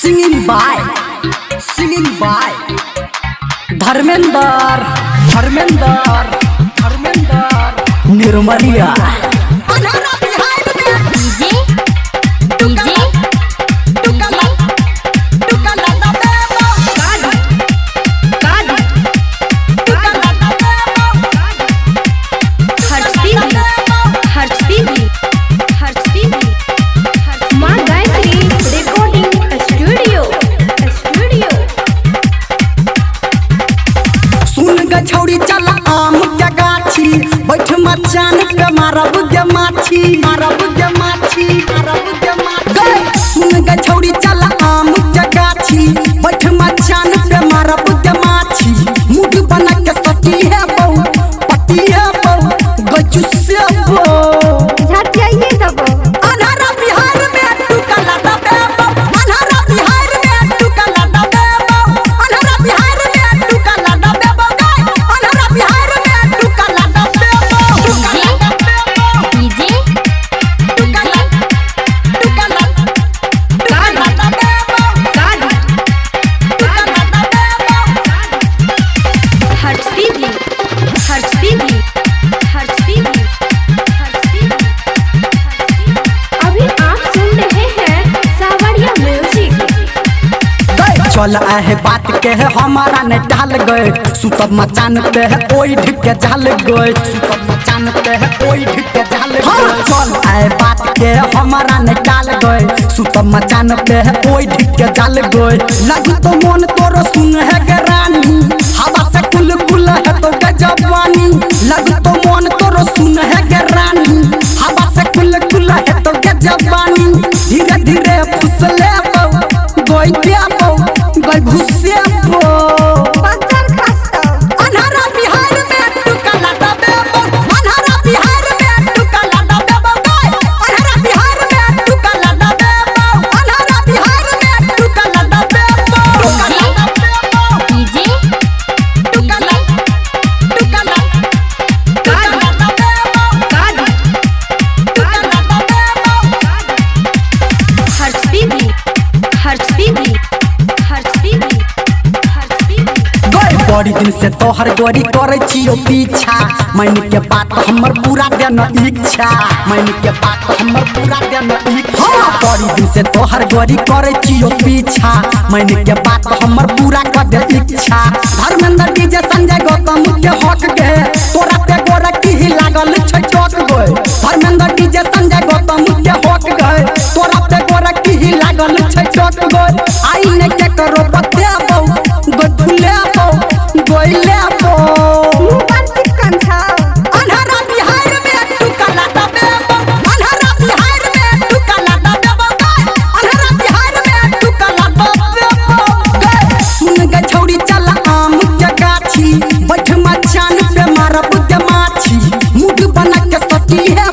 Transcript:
Singing by Dharmender Nirmalia छौड़ी चला आम के गाछी बैठ मचान पे मारब गे माछी सुन गे छौड़ी चला आम के गाछी बैठ मचान पे मारब गे माछी मुठ बना के सटी है बहू पटी है बहू गजू से बहू झाटियाइए दबो अनहरा बिहार में टुकला दबे अनहरा बिहार में टुकला दबे अनहरा बिहार में टुकला दबे चल है बात के है हमारा ने डाल गए सुतब मचान पे है ओई ढिक के झाल गए सुतब मचान पे है ओई ढिक के झाल गए चल है बात के है हमारा ने डाल गए सुतब मचान पे है ओई ढिक के झाल गए लगी तो मन तोरो सुन है गे रानी हवा से कुल कुल है तो गजवानी लगी तो मन तोरो सुन है गे रानी हवा से कुल कुल है तो गजवानी धीरे धीरे फुसले गोई पे गई घुसे पो पंचर खस्तो अनहरा बिहार में टुकला दबे अनहरा बिहार में टुकला दबे अनहरा बिहार में टुकला दबे अनहरा बिहार में टुकला दबे डीजे टुकला बड़ी दिन से तोहर गोरी करे छियो पीछा मन के बात हमर पूरा देना इच्छा मन के बात हमर पूरा देना इच्छा बड़ी दिन से तोहर गोरी करे छियो पीछा मन के बात हमर पूरा कर दे इच्छा धर्मेंद्र डीजे संजय गौतम के हक गे तोरा पे गोरा की ही लागल छै चौक गए धर्मेंद्र डीजे संजय गौतम के हक गए तोरा पे गोरा की ही लागल छै चौक गए आई ने के करो बतेबो गधुले गोइले पो पंचर कंछा अनहरा बिहार में टुकला दबे अनहरा बिहार में टुकला दबे अनहरा बिहार में टुकला दबे सुन गे छौड़ी चला आम के गाछी बैठ मचान पे मारब गे माछी मुठ बना के सटी है